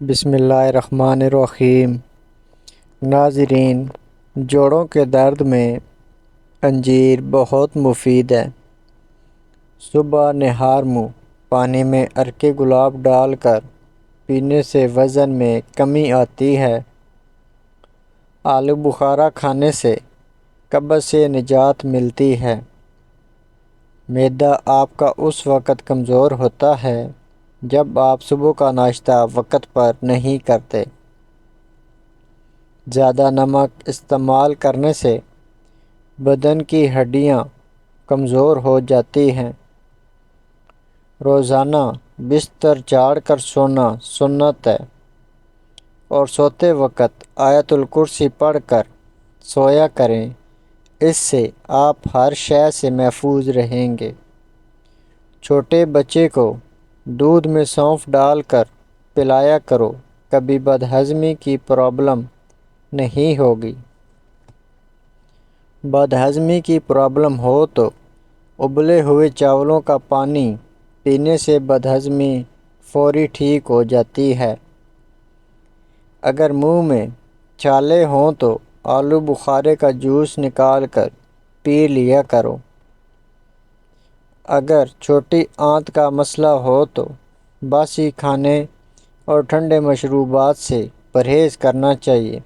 بسم اللہ الرحمن الرحیم۔ ناظرین، جوڑوں کے درد میں انجیر بہت مفید ہے۔ صبح نہار منہ پانی میں عرق گلاب ڈال کر پینے سے وزن میں کمی آتی ہے۔ آلو بخارا کھانے سے قبض سے نجات ملتی ہے۔ معدہ آپ کا اس وقت کمزور ہوتا ہے جب آپ صبح کا ناشتہ وقت پر نہیں کرتے۔ زیادہ نمک استعمال کرنے سے بدن کی ہڈیاں کمزور ہو جاتی ہیں۔ روزانہ بستر جھاڑ کر سونا سنت ہے، اور سوتے وقت آیت الکرسی پڑھ کر سویا کریں، اس سے آپ ہر شے سے محفوظ رہیں گے۔ چھوٹے بچے کو دودھ میں سونف ڈال کر پلایا کرو، کبھی بدہضمی کی پرابلم نہیں ہوگی۔ بدہضمی کی پرابلم ہو تو ابلے ہوئے چاولوں کا پانی پینے سے بدہضمی فوری ٹھیک ہو جاتی ہے۔ اگر منہ میں چھالے ہوں تو آلو بخارے کا جوس نکال کر پی لیا کرو۔ اگر چھوٹی آنت کا مسئلہ ہو تو باسی کھانے اور ٹھنڈے مشروبات سے پرہیز کرنا چاہیے۔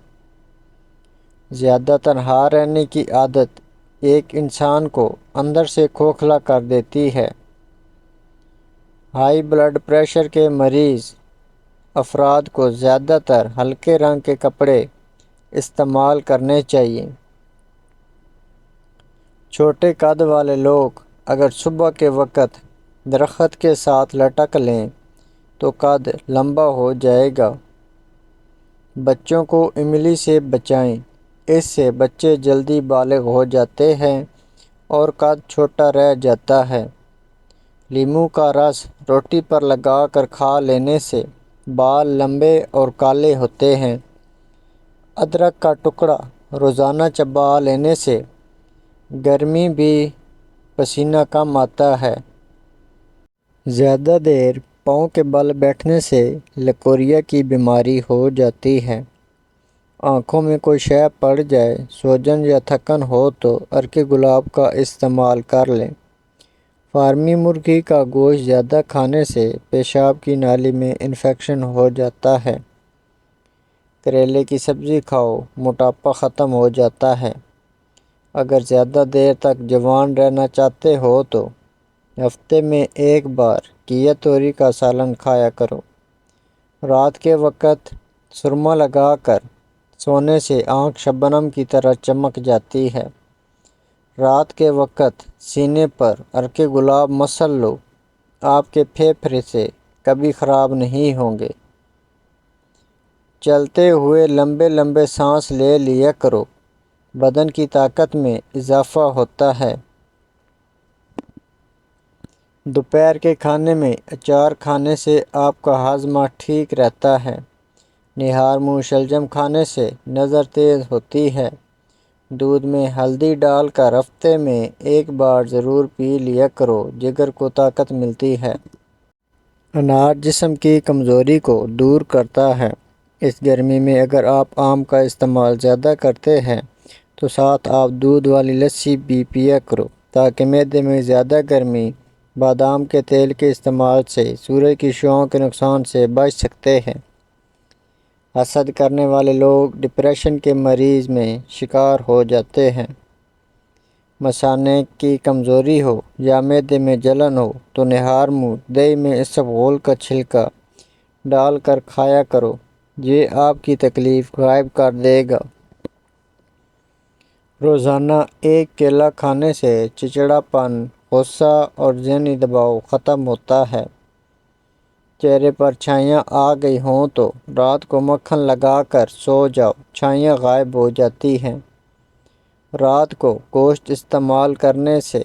زیادہ تنہا رہنے کی عادت ایک انسان کو اندر سے کھوکھلا کر دیتی ہے۔ ہائی بلڈ پریشر کے مریض افراد کو زیادہ تر ہلکے رنگ کے کپڑے استعمال کرنے چاہیے۔ چھوٹے قد والے لوگ اگر صبح کے وقت درخت کے ساتھ لٹک لیں تو قد لمبا ہو جائے گا۔ بچوں کو املی سے بچائیں، اس سے بچے جلدی بالغ ہو جاتے ہیں اور قد چھوٹا رہ جاتا ہے۔ لیموں کا رس روٹی پر لگا کر کھا لینے سے بال لمبے اور کالے ہوتے ہیں۔ ادرک کا ٹکڑا روزانہ چبا لینے سے گرمی بھی پسینہ کم آتا ہے۔ زیادہ دیر پاؤں کے بل بیٹھنے سے لکوریا کی بیماری ہو جاتی ہے۔ آنکھوں میں کوئی شے پڑ جائے، سوجن یا تھکن ہو تو عرق گلاب کا استعمال کر لیں۔ فارمی مرغی کا گوشت زیادہ کھانے سے پیشاب کی نالی میں انفیکشن ہو جاتا ہے۔ کریلے کی سبزی کھاؤ، موٹاپا ختم ہو جاتا ہے۔ اگر زیادہ دیر تک جوان رہنا چاہتے ہو تو ہفتے میں ایک بار گھیا توری کا سالن کھایا کرو۔ رات کے وقت سرما لگا کر سونے سے آنکھ شبنم کی طرح چمک جاتی ہے۔ رات کے وقت سینے پر عرق گلاب مسل لو، آپ کے پھیپھڑے سے کبھی خراب نہیں ہوں گے۔ چلتے ہوئے لمبے لمبے سانس لے لیا کرو، بدن کی طاقت میں اضافہ ہوتا ہے۔ دوپہر کے کھانے میں اچار کھانے سے آپ کا ہاضمہ ٹھیک رہتا ہے۔ نہار منہ شلجم کھانے سے نظر تیز ہوتی ہے۔ دودھ میں ہلدی ڈال کر ہفتے میں ایک بار ضرور پی لیا کرو، جگر کو طاقت ملتی ہے۔ انار جسم کی کمزوری کو دور کرتا ہے۔ اس گرمی میں اگر آپ آم کا استعمال زیادہ کرتے ہیں تو ساتھ آپ دودھ والی لسی بھی پیا کرو، تاکہ معدے میں زیادہ گرمی۔ بادام کے تیل کے استعمال سے سورج کی شعاؤں کے نقصان سے بچ سکتے ہیں۔ حسد کرنے والے لوگ ڈپریشن کے مریض میں شکار ہو جاتے ہیں۔ مثانے کی کمزوری ہو یا معدے میں جلن ہو تو نہار منہ دہی میں اسبغول کا چھلکا ڈال کر کھایا کرو، یہ آپ کی تکلیف غائب کر دے گا۔ روزانہ ایک کیلا کھانے سے چڑچڑا پن، غصہ اور ذہنی دباؤ ختم ہوتا ہے۔ چہرے پر چھائیاں آ گئی ہوں تو رات کو مکھن لگا کر سو جاؤ، چھائیاں غائب ہو جاتی ہیں۔ رات کو گوشت استعمال کرنے سے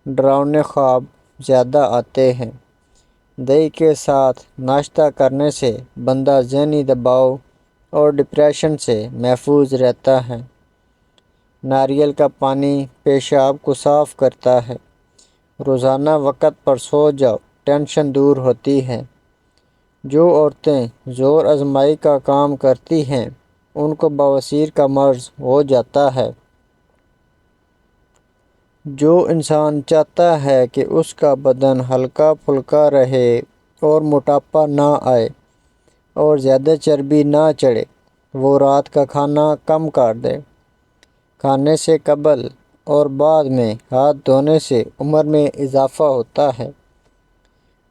ڈراؤنے خواب زیادہ آتے ہیں۔ دہی کے ساتھ ناشتہ کرنے سے بندہ ذہنی دباؤ اور ڈپریشن سے محفوظ رہتا ہے۔ ناریل کا پانی پیشاب کو صاف کرتا ہے۔ روزانہ وقت پر سو جاؤ، ٹینشن دور ہوتی ہے۔ جو عورتیں زور آزمائی کا کام کرتی ہیں ان کو بواسیر کا مرض ہو جاتا ہے۔ جو انسان چاہتا ہے کہ اس کا بدن ہلکا پھلکا رہے اور موٹاپا نہ آئے اور زیادہ چربی نہ چڑھے، وہ رات کا کھانا کم کر دے۔ کھانے سے قبل اور بعد میں ہاتھ دھونے سے عمر میں اضافہ ہوتا ہے۔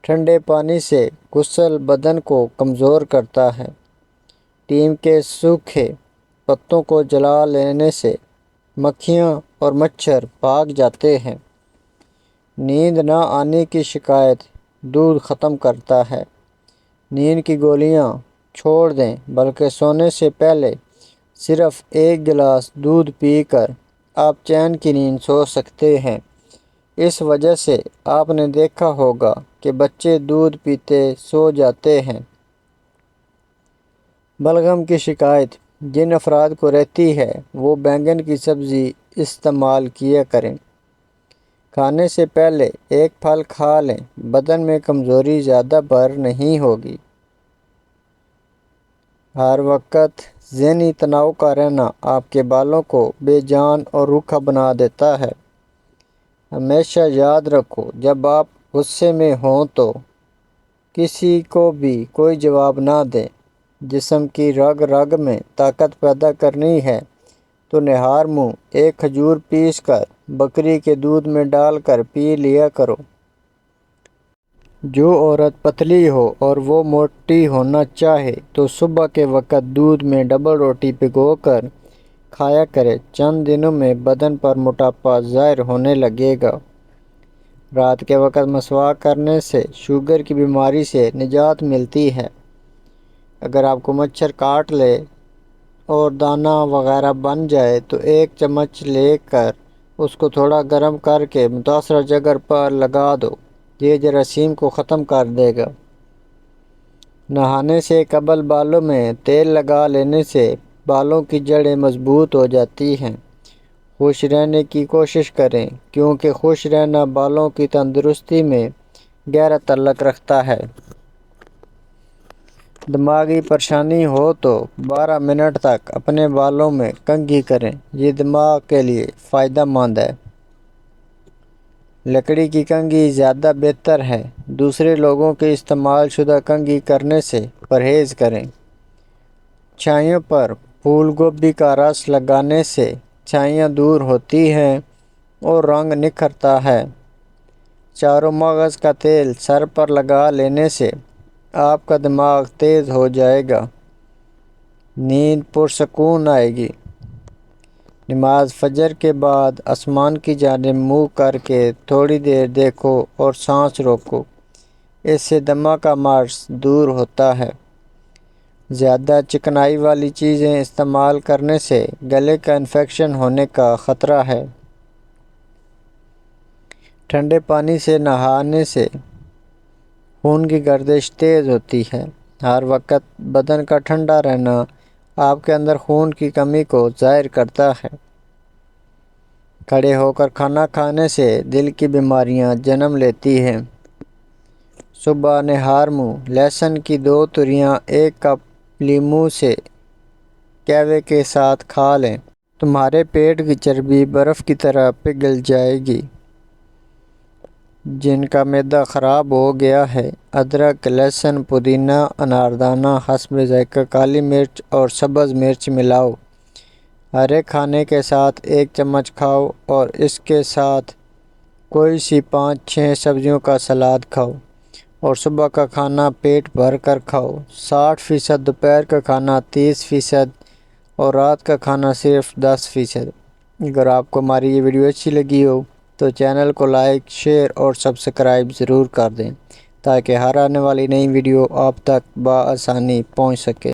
ٹھنڈے پانی سے غسل بدن کو کمزور کرتا ہے۔ نیم کے سوکھے پتوں کو جلا لینے سے مکھیاں اور مچھر بھاگ جاتے ہیں۔ نیند نہ آنے کی شکایت دودھ ختم کرتا ہے۔ نیند کی گولیاں چھوڑ دیں بلکہ سونے سے پہلے صرف 1 گلاس دودھ پی کر آپ چین کی نیند سو سکتے ہیں۔ اس وجہ سے آپ نے دیکھا ہوگا کہ بچے دودھ پیتے سو جاتے ہیں۔ بلغم کی شکایت جن افراد کو رہتی ہے وہ بینگن کی سبزی استعمال کیا کریں۔ کھانے سے پہلے 1 پھل کھا لیں، بدن میں کمزوری زیادہ بر نہیں ہوگی۔ ہر وقت ذہنی تناؤ کا رہنا آپ کے بالوں کو بے جان اور روکھا بنا دیتا ہے۔ ہمیشہ یاد رکھو، جب آپ غصے میں ہوں تو کسی کو بھی کوئی جواب نہ دیں۔ جسم کی رگ رگ میں طاقت پیدا کرنی ہے تو نہار منہ 1 کھجور پیس کر بکری کے دودھ میں ڈال کر پی لیا کرو۔ جو عورت پتلی ہو اور وہ موٹی ہونا چاہے تو صبح کے وقت دودھ میں ڈبل روٹی بھگو کر کھایا کرے۔ چند دنوں میں بدن پر موٹاپا ظاہر ہونے لگے گا۔ رات کے وقت مسواک کرنے سے شوگر کی بیماری سے نجات ملتی ہے۔ اگر آپ کو مچھر کاٹ لے اور دانہ وغیرہ بن جائے تو 1 چمچ لے کر اس کو تھوڑا گرم کر کے متاثرہ جگہ پر لگا دو، یہ جراثیم کو ختم کر دے گا۔ نہانے سے قبل بالوں میں تیل لگا لینے سے بالوں کی جڑیں مضبوط ہو جاتی ہیں۔ خوش رہنے کی کوشش کریں کیونکہ خوش رہنا بالوں کی تندرستی میں گہرا تعلق رکھتا ہے۔ دماغی پریشانی ہو تو 12 منٹ تک اپنے بالوں میں کنگھی کریں، یہ دماغ کے لیے فائدہ مند ہے۔ لکڑی کی کنگھی زیادہ بہتر ہے۔ دوسرے لوگوں کے استعمال شدہ کنگھی کرنے سے پرہیز کریں۔ چھائیوں پر پھول گوبھی کا رس لگانے سے چھائیاں دور ہوتی ہیں اور رنگ نکھرتا ہے۔ چاروں مغز کا تیل سر پر لگا لینے سے آپ کا دماغ تیز ہو جائے گا۔ نیند پرسکون آئے گی۔ نماز فجر کے بعد آسمان کی جانب منہ کر کے تھوڑی دیر دیکھو اور سانس روکو، اس سے دمہ کا مرض دور ہوتا ہے۔ زیادہ چکنائی والی چیزیں استعمال کرنے سے گلے کا انفیکشن ہونے کا خطرہ ہے۔ ٹھنڈے پانی سے نہانے سے خون کی گردش تیز ہوتی ہے۔ ہر وقت بدن کا ٹھنڈا رہنا آپ کے اندر خون کی کمی کو ظاہر کرتا ہے۔ کھڑے ہو کر کھانا کھانے سے دل کی بیماریاں جنم لیتی ہیں۔ صبح نہار منہ لہسن کی 2 توریاں 1 کپ لیموں سے قہوے کے ساتھ کھا لیں۔ تمہارے پیٹ کی چربی برف کی طرح پگھل جائے گی۔ جن کا معدہ خراب ہو گیا ہے، ادرک، لہسن، پودینہ، اناردانہ، حسب ذائقہ کالی مرچ اور سبز مرچ ملاؤ۔ ہر ایک کھانے کے ساتھ 1 چمچ کھاؤ اور اس کے ساتھ کوئی سی 5-6 سبزیوں کا سلاد کھاؤ اور صبح کا کھانا پیٹ بھر کر کھاؤ۔ 60% دوپہر کا کھانا، 30% اور رات کا کھانا صرف 10%۔ اگر آپ کو ہماری یہ ویڈیو اچھی لگی ہو تو چینل کو لائک، شیئر اور سبسکرائب ضرور کر دیں تاکہ ہر آنے والی نئی ویڈیو آپ تک بآسانی پہنچ سکے۔